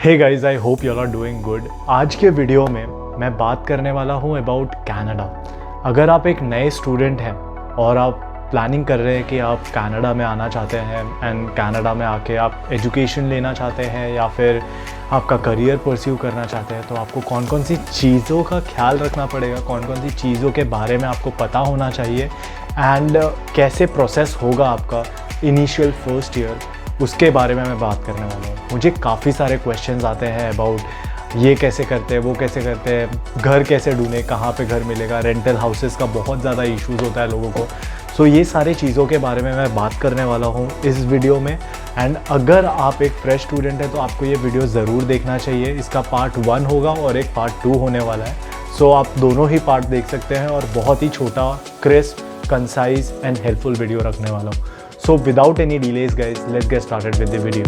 Hey guys, I hope you are doing good. आज के video में मैं बात करने वाला हूँ अबाउट कनाडा। अगर आप एक नए स्टूडेंट हैं और आप प्लानिंग कर रहे हैं कि आप कनाडा में आना चाहते हैं एंड कनाडा में आके आप एजुकेशन लेना चाहते हैं या फिर आपका करियर परस्यू करना चाहते हैं, तो आपको कौन कौन सी चीज़ों का ख्याल रखना पड़ेगा, कौन कौन सी चीज़ों के बारे में आपको पता होना चाहिए एंड कैसे प्रोसेस होगा आपका इनिशियल फर्स्ट ईयर, उसके बारे में मैं बात करने वाला हूँ। मुझे काफ़ी सारे क्वेश्चंस आते हैं अबाउट ये कैसे करते हैं, वो कैसे करते हैं, घर कैसे ढूंढें, कहाँ पे घर मिलेगा, रेंटल हाउसेस का बहुत ज़्यादा इश्यूज़ होता है लोगों को। सो ये सारी चीज़ों के बारे में मैं बात करने वाला हूँ इस वीडियो में। एंड अगर आप एक फ्रेश स्टूडेंट हैं तो आपको ये वीडियो ज़रूर देखना चाहिए। इसका पार्ट 1 होगा और एक पार्ट 2 होने वाला है। सो आप दोनों ही पार्ट देख सकते हैं और बहुत ही छोटा, crisp, concise and helpful video रखने वाला हूँ। So without any delays guys, let's get started with the video.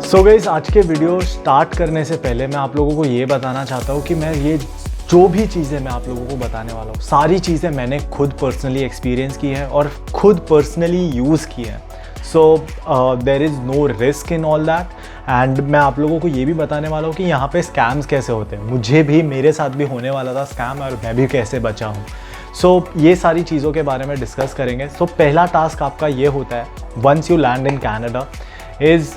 So guys, आज के वीडियो स्टार्ट करने से पहले मैं आप लोगों को ये बताना चाहता हूँ कि मैं ये जो भी चीज़ें मैं आप लोगों को बताने वाला हूँ, सारी चीज़ें मैंने खुद पर्सनली एक्सपीरियंस की है और खुद पर्सनली यूज़ की है। So there is no risk in all that. And मैं आप लोगों को ये भी बताने वाला हूँ कि यहाँ पे स्कैम्स कैसे होते हैं। मुझे भी, मेरे साथ भी होने वाला था स्कैम और मैं भी कैसे बचा हूँ। सो ये सारी चीज़ों के बारे में डिस्कस करेंगे। सो पहला टास्क आपका ये होता है, once you land in Canada, is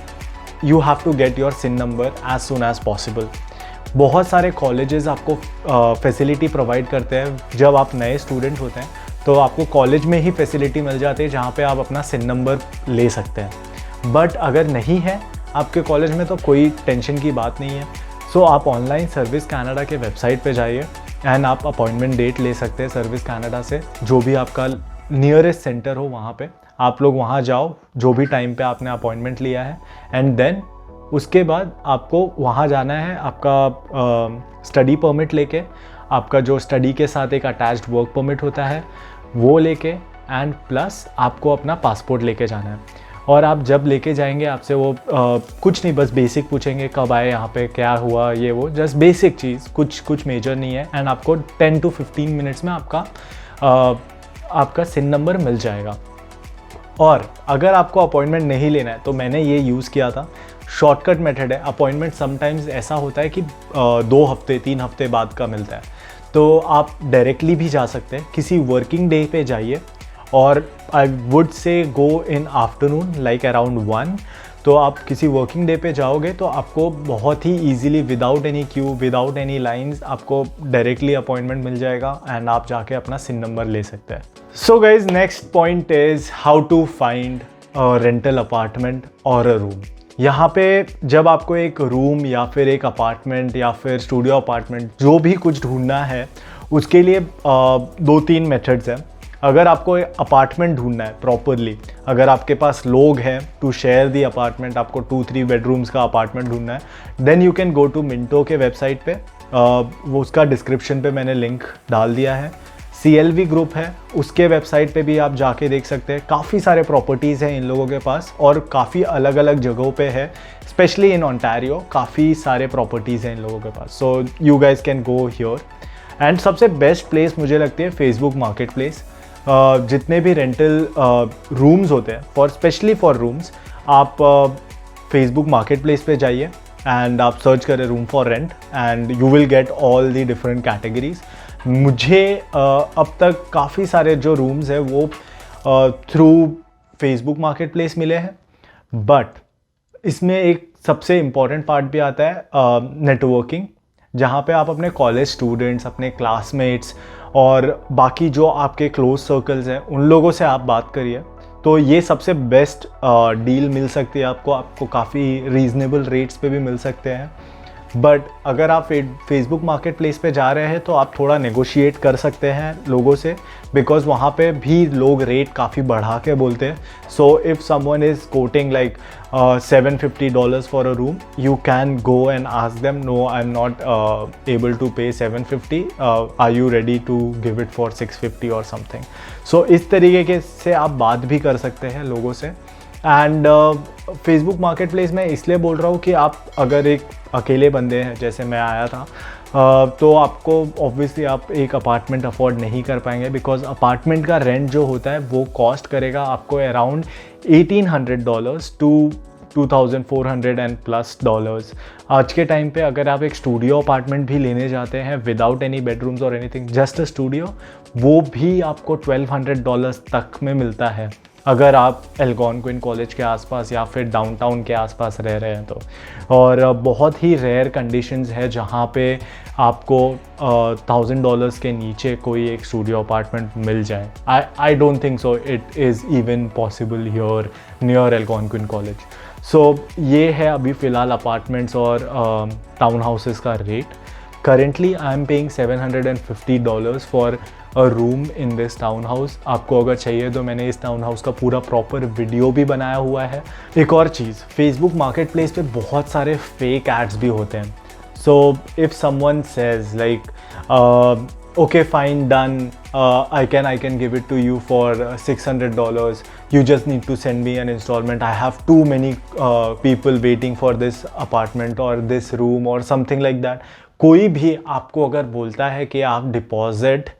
you have to get your SIN number as soon as possible. बहुत सारे कॉलेजेस आपको फैसिलिटी प्रोवाइड करते हैं। जब आप नए स्टूडेंट होते हैं तो आपको कॉलेज में ही फैसिलिटी मिल जाती है जहाँ पे आप अपना सिन नंबर ले सकते हैं। बट अगर नहीं है आपके कॉलेज में तो कोई टेंशन की बात नहीं है। सो आप ऑनलाइन सर्विस कनाडा के वेबसाइट पे जाइए एंड आप अपॉइंटमेंट डेट ले सकते हैं सर्विस कनाडा से। जो भी आपका नियरेस्ट सेंटर हो वहाँ पे आप लोग वहाँ जाओ, जो भी टाइम पे आपने अपॉइंटमेंट लिया है, एंड देन उसके बाद आपको वहाँ जाना है आपका स्टडी परमिट लेके, आपका जो स्टडी के साथ एक अटैच्ड वर्क परमिट होता है वो लेके, एंड प्लस आपको अपना पासपोर्ट लेके जाना है। और आप जब लेके जाएंगे आपसे वो कुछ नहीं, बस बेसिक पूछेंगे, कब आए यहाँ पे, क्या हुआ, ये वो, जस्ट बेसिक चीज़, कुछ मेजर नहीं है। एंड आपको 10 to 15 मिनट्स में आपका सिन नंबर मिल जाएगा। और अगर आपको अपॉइंटमेंट नहीं लेना है तो मैंने ये यूज़ किया था, शॉर्टकट मेथड है। अपॉइंटमेंट समटाइम्स ऐसा होता है कि 2 हफ्ते 3 हफ्ते बाद का मिलता है, तो आप डायरेक्टली भी जा सकते हैं। किसी वर्किंग डे पे जाइए और I would say go in afternoon like around 1। तो आप किसी वर्किंग डे पे जाओगे तो आपको बहुत ही easily, without any queue, without any lines, आपको डायरेक्टली अपॉइंटमेंट मिल जाएगा एंड आप जाके अपना सिन नंबर ले सकते हैं। So guys, next point is how to find a rental apartment और अ रूम। यहाँ पे जब आपको एक रूम या फिर एक अपार्टमेंट या फिर स्टूडियो अपार्टमेंट जो भी कुछ ढूंढना है, उसके लिए 2-3 मेथड्स हैं। अगर आपको अपार्टमेंट ढूंढना है प्रॉपरली, अगर आपके पास लोग हैं टू शेयर दी अपार्टमेंट, आपको 2-3 बेडरूम्स का अपार्टमेंट ढूंढना है, then you can go to Minto के वेबसाइट पे। वो उसका डिस्क्रिप्शन पे मैंने लिंक डाल दिया है। CLV ग्रुप है, उसके वेबसाइट पे भी आप जाके देख सकते हैं। काफ़ी सारे प्रॉपर्टीज़ हैं इन लोगों के पास और काफ़ी अलग अलग जगहों पे है, स्पेशली इन ओंटारियो काफ़ी सारे प्रॉपर्टीज़ हैं इन लोगों के पास। So you guys can go here. And सबसे बेस्ट प्लेस मुझे लगती है फेसबुक मार्केट प्लेस। जितने भी रेंटल रूम्स होते हैं, स्पेशली फॉर रूम्स, आप फेसबुक मार्केट प्लेस पे जाइए एंड आप सर्च करें room for rent and you will get all the different categories. मुझे अब तक काफ़ी सारे जो रूम्स हैं वो थ्रू फेसबुक मार्केट प्लेस मिले हैं। बट इसमें एक सबसे इम्पॉर्टेंट पार्ट भी आता है, नेटवर्किंग, जहाँ पे आप अपने कॉलेज स्टूडेंट्स, अपने क्लासमेट्स और बाकी जो आपके क्लोज सर्कल्स हैं उन लोगों से आप बात करिए। तो ये सबसे बेस्ट डील मिल सकती है आपको काफ़ी रीज़नेबल रेट्स पे भी मिल सकते हैं। बट अगर आप फेसबुक मार्केट प्लेस पे जा रहे हैं तो आप थोड़ा नेगोशिएट कर सकते हैं लोगों से, बिकॉज वहाँ पे भी लोग रेट काफ़ी बढ़ा के बोलते हैं। So if someone is quoting like $750 for a room, you can go and ask them, no I am not able to pay 750, are you ready to give it for 650 और समथिंग। सो इस तरीके से आप बात भी कर सकते हैं लोगों से। एंड फेसबुक मार्केट प्लेस में इसलिए बोल रहा हूँ कि आप अगर एक अकेले बंदे हैं, जैसे मैं आया था, तो आपको ऑब्वियसली आप एक अपार्टमेंट अफोर्ड नहीं कर पाएंगे, बिकॉज अपार्टमेंट का रेंट जो होता है वो कॉस्ट करेगा आपको around $1,800 to 2,400 and plus dollars. आज के टाइम पे अगर आप एक स्टूडियो अपार्टमेंट भी लेने जाते हैं विदाउट एनी बेडरूम्स और एनीथिंग, जस्ट अ स्टूडियो, वो भी आपको $1,200 तक में मिलता है अगर आप एल्गोनक्विन कॉलेज के आसपास या फिर डाउनटाउन के आसपास रह रहे हैं तो। और बहुत ही रेयर कंडीशंस है जहाँ पे आपको $1,000 के नीचे कोई एक स्टूडियो अपार्टमेंट मिल जाए। I don't think so it is even possible here near Algonquin college. So ये है अभी फ़िलहाल अपार्टमेंट्स और टाउन हाउसेस का रेट। Currently I am paying $750 for a room in this town house. आपको अगर चाहिए तो मैंने इस टाउन हाउस का पूरा प्रॉपर वीडियो भी बनाया हुआ है। एक और चीज़, फेसबुक मार्केट प्लेस पे बहुत सारे फेक एड्स भी होते हैं। So if someone says like okay, fine, done, I can give it to you for $600, you just need to send me an installment, I have too many people waiting for this apartment or this room or something like that। कोई भी आपको अगर बोलता है कि आप deposit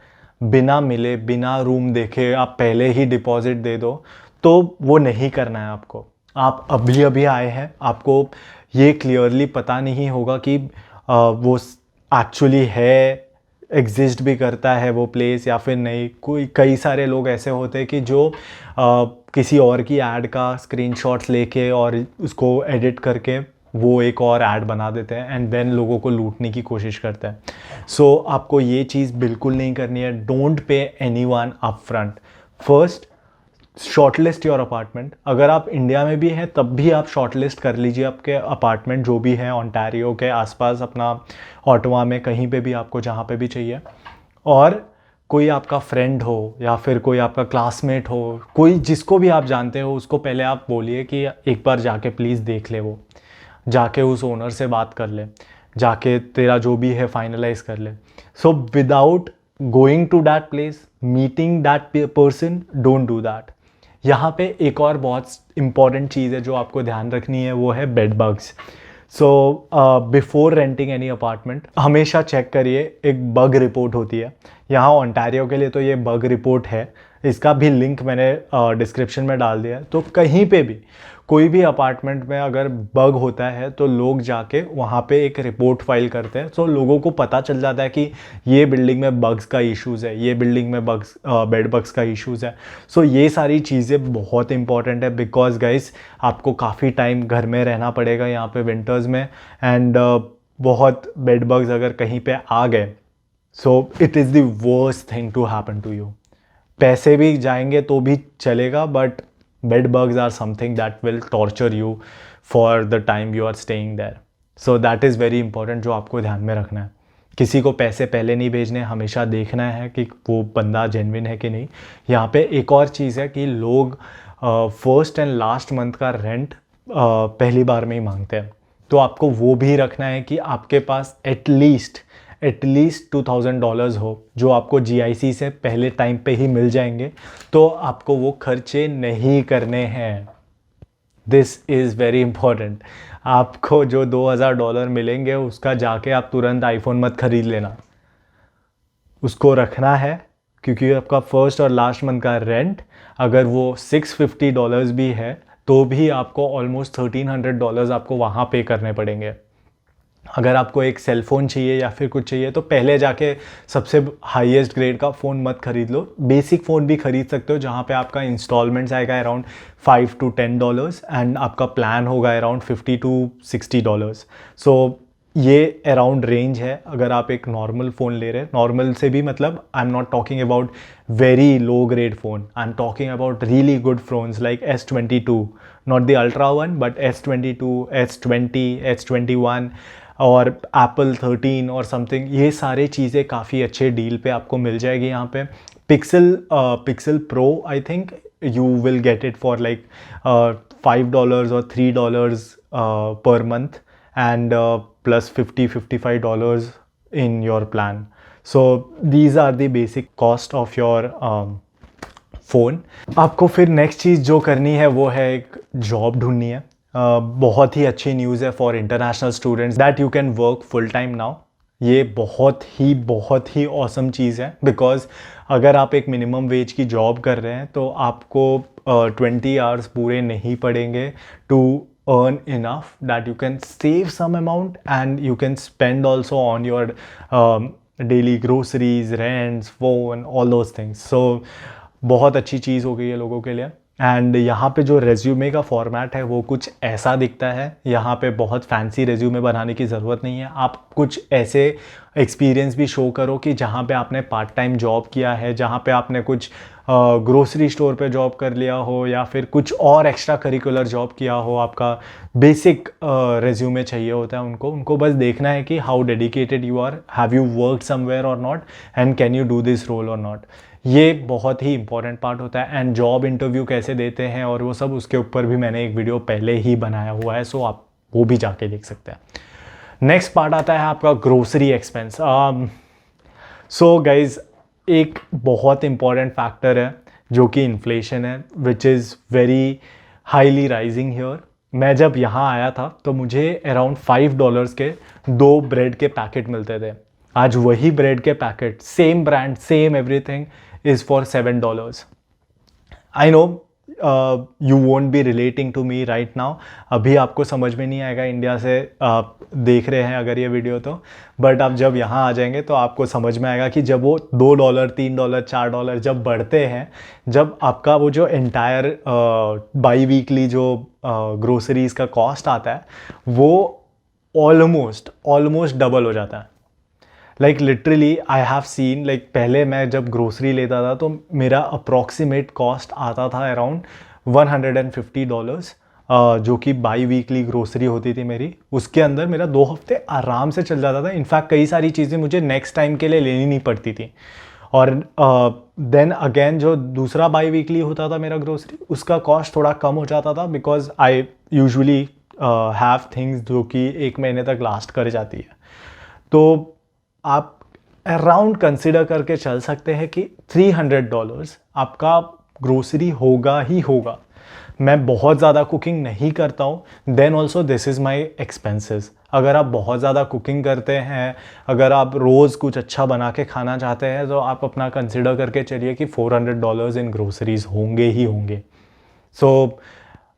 बिना मिले बिना रूम देखे आप पहले ही डिपॉजिट दे दो, तो वो नहीं करना है आपको। आप अभी अभी आए हैं, आपको ये क्लियरली पता नहीं होगा कि वो एक्चुअली है, एग्जिस्ट भी करता है वो प्लेस या फिर नहीं। कई सारे लोग ऐसे होते हैं कि जो किसी और की ऐड का स्क्रीनशॉट्स लेके और उसको एडिट करके वो एक और ऐड बना देते हैं एंड देन लोगों को लूटने की कोशिश करते हैं। सो आपको ये चीज़ बिल्कुल नहीं करनी है। Don't pay anyone up front. First shortlist your apartment. अगर आप इंडिया में भी हैं तब भी आप शॉर्टलिस्ट कर लीजिए आपके अपार्टमेंट जो भी हैं ओंटारियो के आसपास, अपना ऑटवा में, कहीं पे भी आपको जहाँ पे भी चाहिए। और कोई आपका फ्रेंड हो या फिर कोई आपका क्लासमेट हो, कोई जिसको भी आप जानते हो, उसको पहले आप बोलिए कि एक बार जाके प्लीज़ देख ले, वो जाके उस ओनर से बात कर ले, जाके तेरा जो भी है फाइनलाइज कर ले। So without going to that place, meeting that person, don't do that. यहाँ पे एक और बहुत इंपॉर्टेंट चीज़ है जो आपको ध्यान रखनी है, वो है bed bugs. So before renting any apartment हमेशा चेक करिए, एक बग रिपोर्ट होती है। यहाँ ओंटारियो के लिए तो ये बग रिपोर्ट है, इसका भी लिंक मैंने डिस्क्रिप्शन में डाल दिया है। तो कहीं पे भी कोई भी अपार्टमेंट में अगर बग होता है तो लोग जाके वहाँ पे एक रिपोर्ट फाइल करते हैं। सो लोगों को पता चल जाता है कि ये बिल्डिंग में बग्स का इश्यूज़ है, ये बिल्डिंग में बेड बग्स का इश्यूज़ है। सो ये सारी चीज़ें बहुत इंपॉर्टेंट है, बिकॉज गाइस आपको काफ़ी टाइम घर में रहना पड़ेगा यहाँ पे विंटर्स में, एंड बहुत बेड बग्स अगर कहीं पे आ गए, so it is the worst thing to happen to you. पैसे भी जाएंगे तो भी चलेगा, but bed bugs are something that will torture you for the time you are staying there. So that is very important, जो आपको ध्यान में रखना है। किसी को पैसे पहले नहीं भेजने, हमेशा देखना है कि वो बंदा जेन्युइन है कि नहीं। यहाँ पे एक और चीज़ है कि लोग फर्स्ट एंड लास्ट मंथ का रेंट पहली बार में ही मांगते हैं, तो आपको वो भी रखना है कि आपके पास एटलीस्ट $2,000 हो, जो आपको GIC से पहले टाइम पे ही मिल जाएंगे, तो आपको वो खर्चे नहीं करने हैं। This is very important. आपको जो $2,000 मिलेंगे उसका जाके आप तुरंत आईफोन मत खरीद लेना, उसको रखना है, क्योंकि आपका फर्स्ट और लास्ट मंथ का रेंट अगर वो $650 भी है तो भी आपको ऑलमोस्ट $1,300 आपको वहाँ पे करने पड़ेंगे। अगर आपको एक सेल फ़ोन चाहिए या फिर कुछ चाहिए तो पहले जाके सबसे हाईएस्ट ग्रेड का फ़ोन मत खरीद लो, बेसिक फ़ोन भी खरीद सकते हो जहाँ पे आपका इंस्टॉलमेंट्स आएगा अराउंड $5 to $10 एंड आपका प्लान होगा अराउंड $50 to $60। सो ये अराउंड रेंज है अगर आप एक नॉर्मल फ़ोन ले रहे हैं। नॉर्मल से भी मतलब आई am not talking about very low grade phone, I am talking about really good phones like S22, not the ultra one but S22, S20, S21 और Apple 13 और समथिंग। ये सारे चीज़ें काफ़ी अच्छे डील पे आपको मिल जाएगी यहाँ पे। Pixel pro I think you will get it for like $5 or $3 per month and plus $50-55 in your plan. So these are the basic cost of your phone. आपको फिर नेक्स्ट चीज़ जो करनी है वो है एक जॉब ढूंढनी है। बहुत ही अच्छी न्यूज़ है for international students that you can work full time now ये बहुत ही ऑसम चीज़ है, बिकॉज अगर आप एक मिनिमम वेज की जॉब कर रहे हैं तो आपको 20 आवर्स पूरे नहीं पड़ेंगे to earn enough that you can save some amount and you can spend also on your daily groceries, rents, phone, all those things. So बहुत अच्छी चीज़ हो गई है लोगों के लिए। एंड यहाँ पे जो रेज्यूमे का फॉर्मेट है वो कुछ ऐसा दिखता है। यहाँ पे बहुत फैंसी रेज्यूमे बनाने की ज़रूरत नहीं है। आप कुछ ऐसे एक्सपीरियंस भी शो करो कि जहाँ पे आपने पार्ट टाइम जॉब किया है, जहाँ पे आपने कुछ ग्रोसरी स्टोर पे जॉब कर लिया हो या फिर कुछ और एक्स्ट्रा करिकुलर जॉब किया हो। आपका बेसिक रेज्यूमे चाहिए होता है उनको बस देखना है कि how dedicated you are, have you worked somewhere और not, and can you do this role और नॉट। ये बहुत ही इंपॉर्टेंट पार्ट होता है। एंड जॉब इंटरव्यू कैसे देते हैं और वो सब, उसके ऊपर भी मैंने एक वीडियो पहले ही बनाया हुआ है, सो आप वो भी जाके देख सकते हैं। नेक्स्ट पार्ट आता है आपका ग्रोसरी एक्सपेंस। सो गाइज, एक बहुत इंपॉर्टेंट फैक्टर है जो कि इन्फ्लेशन है, which is very highly rising here. मैं जब यहाँ आया था तो मुझे अराउंड $5 के 2 ब्रेड के पैकेट मिलते थे। आज वही ब्रेड के packet, same brand, same everything, is for $7. I know you won't be relating to me right now. अभी आपको समझ में नहीं आएगा, इंडिया से आप देख रहे हैं अगर ये वीडियो तो, बट आप जब यहाँ आ जाएंगे तो आपको समझ में आएगा कि जब वो $2, $3, $4 जब बढ़ते हैं, जब आपका वो जो एंटायर बाई वीकली जो ग्रोसरीज का कॉस्ट आता है वो ऑलमोस्ट डबल हो जाता है। Like literally I have seen, like पहले मैं जब ग्रोसरी लेता था तो मेरा अप्रॉक्सीमेट कॉस्ट आता था अराउंड $150, जो कि बाई वीकली ग्रोसरी होती थी मेरी। उसके अंदर मेरा 2 हफ्ते आराम से चल जाता था। इनफैक्ट कई सारी चीज़ें मुझे नेक्स्ट टाइम के लिए लेनी नहीं पड़ती थी। और देन अगेन जो दूसरा बाई वीकली होता था मेरा ग्रोसरी, उसका कॉस्ट थोड़ा कम हो जाता था, because I usually have things जो कि 1 महीने तक लास्ट कर जाती है। तो आप अराउंड कंसिडर करके चल सकते हैं कि $300 आपका ग्रोसरी होगा ही होगा। मैं बहुत ज़्यादा कुकिंग नहीं करता हूँ, then also this is my expenses. अगर आप बहुत ज़्यादा कुकिंग करते हैं, अगर आप रोज़ कुछ अच्छा बना के खाना चाहते हैं, तो आप अपना कंसिडर करके चलिए कि $400 इन ग्रोसरीज होंगे ही होंगे। सो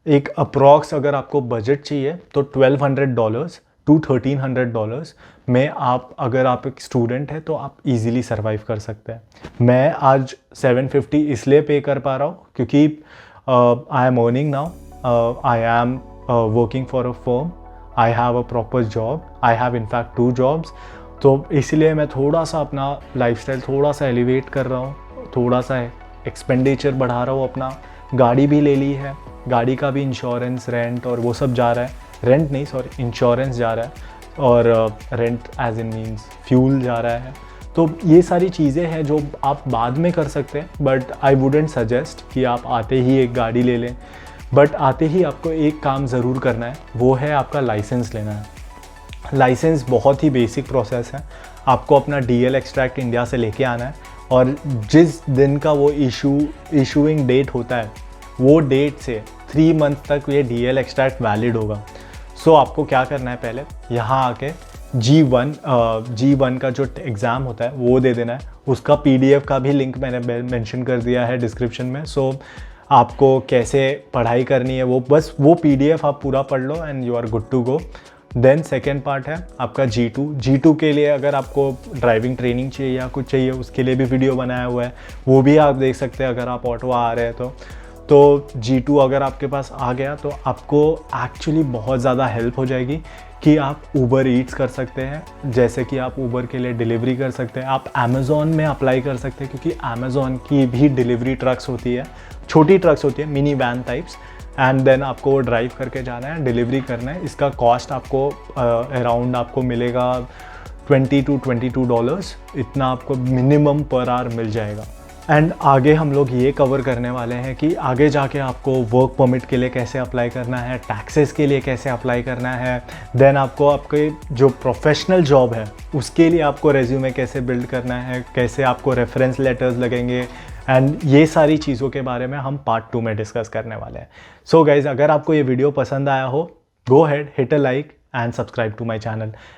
एक अप्रॉक्स अगर आपको बजट चाहिए तो $1,200 to $1,300 में आप, अगर आप एक स्टूडेंट है तो आप इजीली सरवाइव कर सकते हैं। मैं आज $750 इसलिए पे कर पा रहा हूँ क्योंकि I am earning now, I am working for a firm, I have a proper job, I have in fact 2 jobs. तो इसलिए मैं थोड़ा सा अपना लाइफस्टाइल थोड़ा सा एलिवेट कर रहा हूँ, थोड़ा सा एक्सपेंडिचर बढ़ा रहा हूँ अपना। गाड़ी भी ले ली है, गाड़ी का भी इंश्योरेंस, रेंट और वो सब जा रहा है। रेंट नहीं, सॉरी, इंश्योरेंस जा रहा है, और rent as in means fuel जा रहा है। तो ये सारी चीज़ें हैं जो आप बाद में कर सकते हैं, बट आई वुडेंट सजेस्ट कि आप आते ही एक गाड़ी ले लें। बट आते ही आपको एक काम ज़रूर करना है, वो है आपका लाइसेंस लेना है। लाइसेंस बहुत ही बेसिक प्रोसेस है। आपको अपना DL एक्सट्रैक्ट इंडिया से लेके आना है, और जिस दिन का वो इशूइंग डेट होता है, वो डेट से 3 मंथ तक ये DL एक्सट्रैक्ट वैलिड होगा। सो आपको क्या करना है, पहले यहाँ आके G1 का जो एग्ज़ाम होता है वो दे देना है। उसका PDF का भी लिंक मैंने मेंशन कर दिया है डिस्क्रिप्शन में। सो आपको कैसे पढ़ाई करनी है वो बस वो PDF आप पूरा पढ़ लो and you are good to go. Then second part है आपका G2 के लिए अगर आपको ड्राइविंग ट्रेनिंग चाहिए या कुछ चाहिए, उसके लिए भी वीडियो बनाया हुआ है, वो भी आप देख सकते हैं अगर आप ऑटो आ रहे हैं तो G2 अगर आपके पास आ गया तो आपको एक्चुअली बहुत ज़्यादा हेल्प हो जाएगी कि आप ऊबर ईट्स कर सकते हैं। जैसे कि आप ऊबर के लिए डिलीवरी कर सकते हैं, आप अमेज़ॉन में अप्लाई कर सकते हैं, क्योंकि अमेज़ॉन की भी डिलीवरी ट्रक्स होती है, छोटी ट्रक्स होती है, mini van types, and then आपको ड्राइव करके जाना है, डिलीवरी करना है। इसका कॉस्ट आपको अराउंड आपको मिलेगा $20 to $22, इतना आपको मिनिमम पर आवर मिल जाएगा। एंड आगे हम लोग ये कवर करने वाले हैं कि आगे जाके आपको वर्क परमिट के लिए कैसे अप्लाई करना है, टैक्सेस के लिए कैसे अप्लाई करना है, देन आपको आपके जो प्रोफेशनल जॉब है उसके लिए आपको रेज्यूमे कैसे बिल्ड करना है, कैसे आपको रेफरेंस लेटर्स लगेंगे, एंड ये सारी चीज़ों के बारे में हम पार्ट 2 में डिस्कस करने वाले हैं। सो गाइज, अगर आपको ये वीडियो पसंद आया हो, go ahead, hit a like and subscribe to my channel.